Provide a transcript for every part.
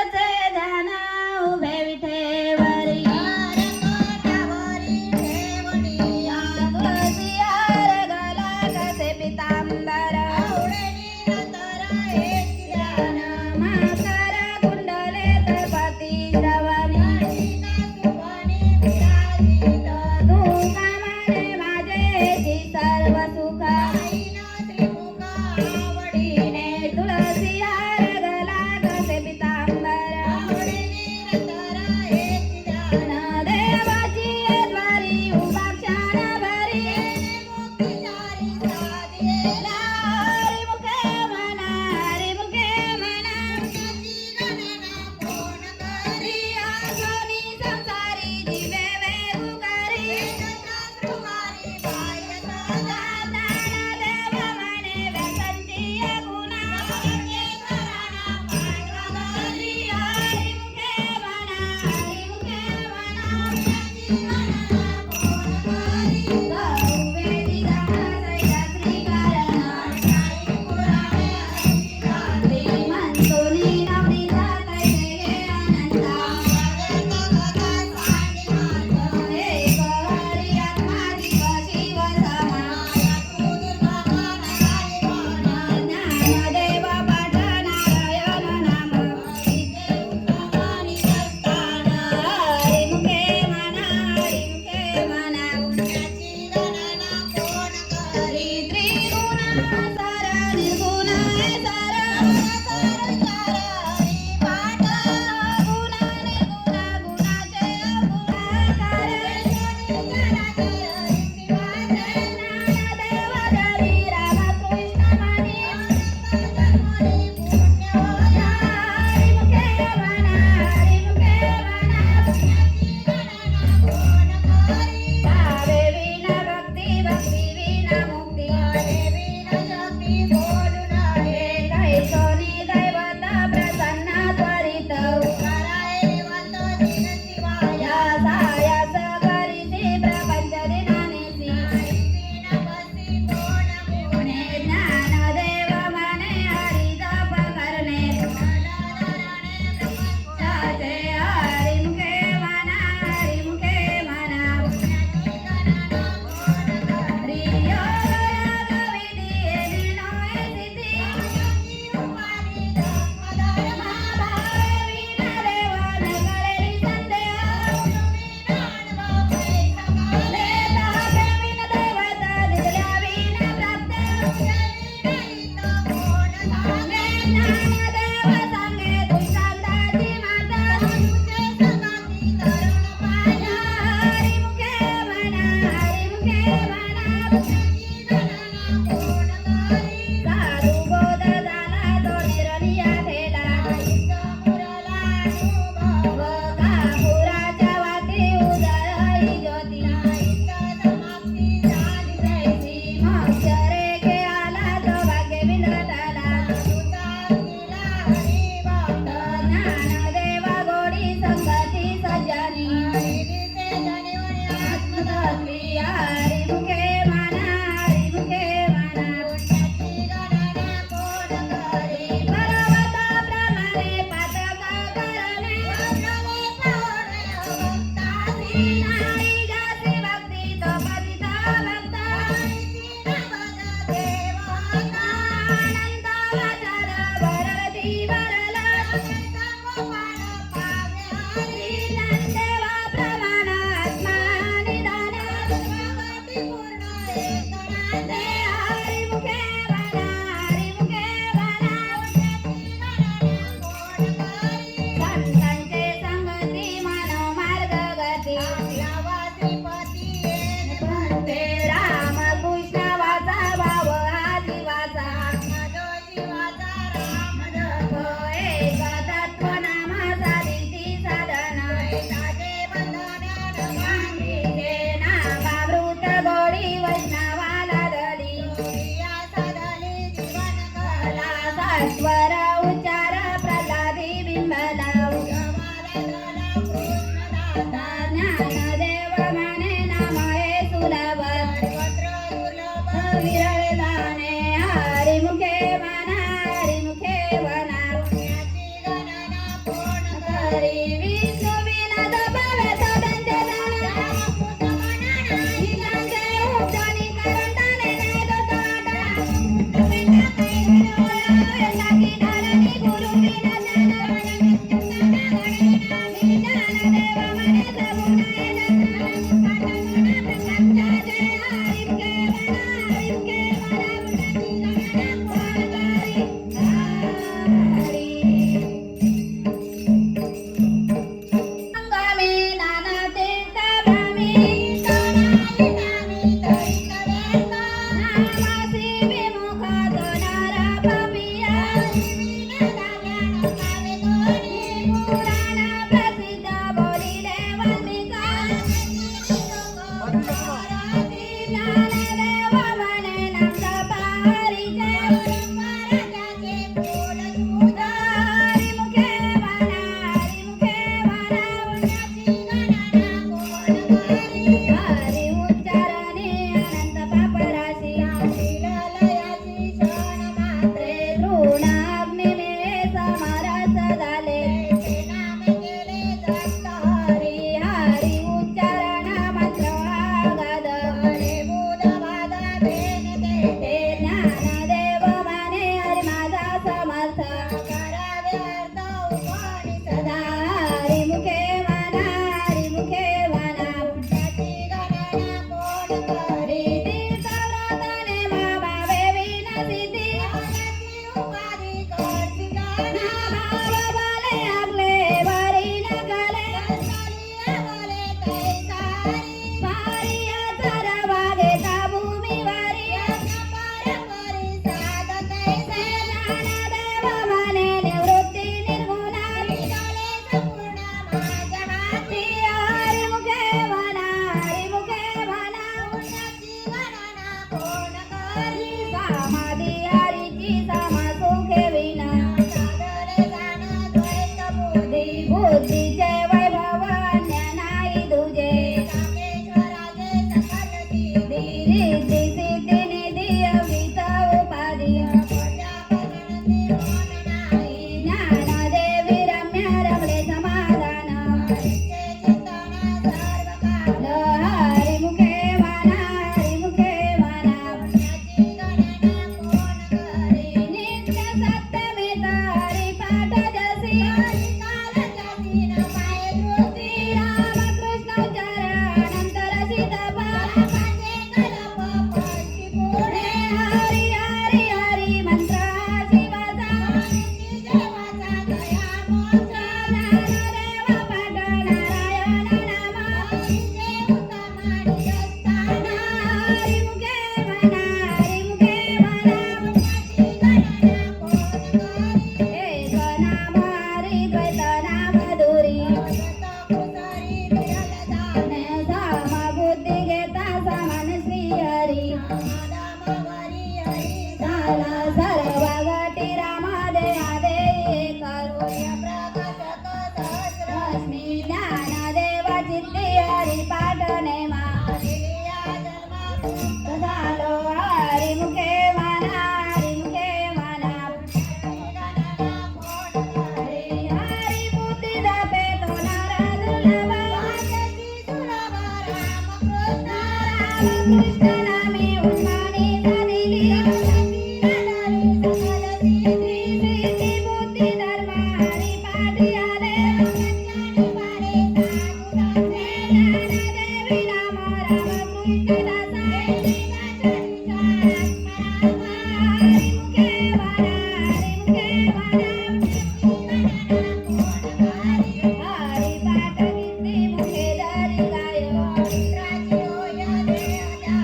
ध्यान उभे विठेवरी तुळसी हार गला कसे पितांबर माकर कुंडले तळपती श्रवणी तू कामाने माझे सर्व सुख तुळसी हार गला कसे पितांबर देवाची द्वारी उभा क्षण भरी हरी मुखे म्हणा रिया सोनी संसारी दिवे वेगुगारी दाताना देव म्हणे व्यसनची गुणा हरी मुखे म्हणा गौवेदी दासया श्रीकारणा श्रीमंतोनी नवनीता तैसे अनंता एक हरी आत्मा जीव शिव समा ज्ञानदेव पाठ नारायण नाम हरी मुखे म्हणा हरी त्रिगुण सार निर्गुण सार पाठ गुण निर्गुण गुणाचे गुणाकार ज्ञानदेव रवी रामकृष्ण मणी हरी मुखे म्हणा भावे विना भक्ती भक्ती विना मुक्ती कैसोनी दैवत प्रसन्न त्वरित यसायस करीसी प्रपंच दिनानेसी ज्ञानदेव म्हणे हरी जप करणे त्याचे हरी मुखे म्हणा साधू बोध झाला तो निरनिया ठेला व कापुराच्या वाटी उजळली ज्योती मोक्षरेखे आला तो भाग्य विधाताला ज्ञानदेव गोडी संगती सज्जनी आत्मतत्वी हरी मुखे म्हणा पर्वताप्रमाणे पातक करणे नाही जासी भक्ती तो पतित भक्त अनंत वचन भरती भरला ज्ञानदेवा प्रमाण आत्मा निधान हरी मुखे म्हणा संतांचे संगती मानव मार्ग गती ते रामकृष्ण वाचा भाव आदिवासा एक तत्व नामाचा रीती साधन नामामृत गोडी वैष्णवाला दली स्वर उच्चार प्रल्हादी बिंबला ज्ञानदेव म्हणे नाम हे सुलभ विरळ दाने हरी मुखे म्हणा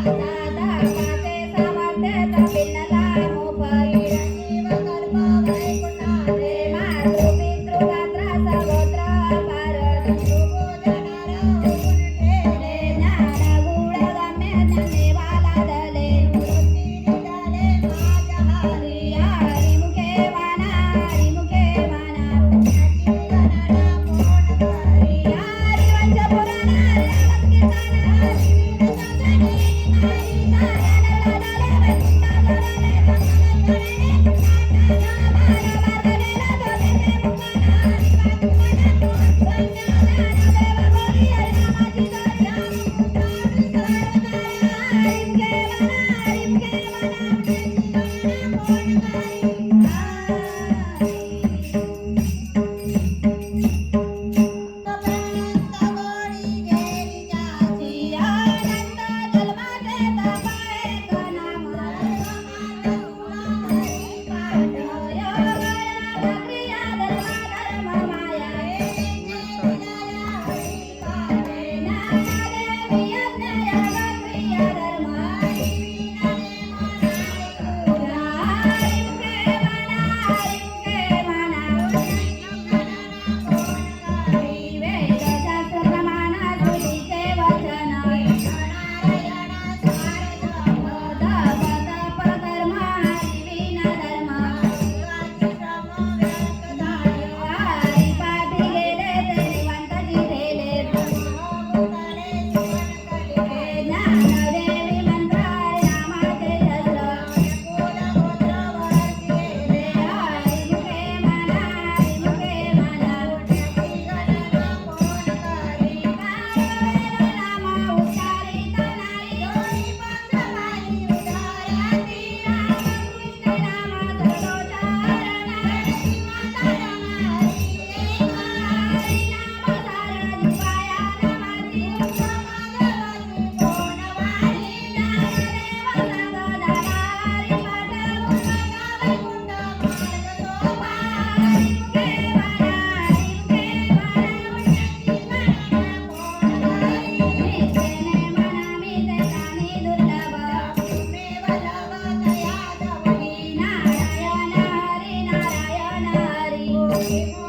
Hari हे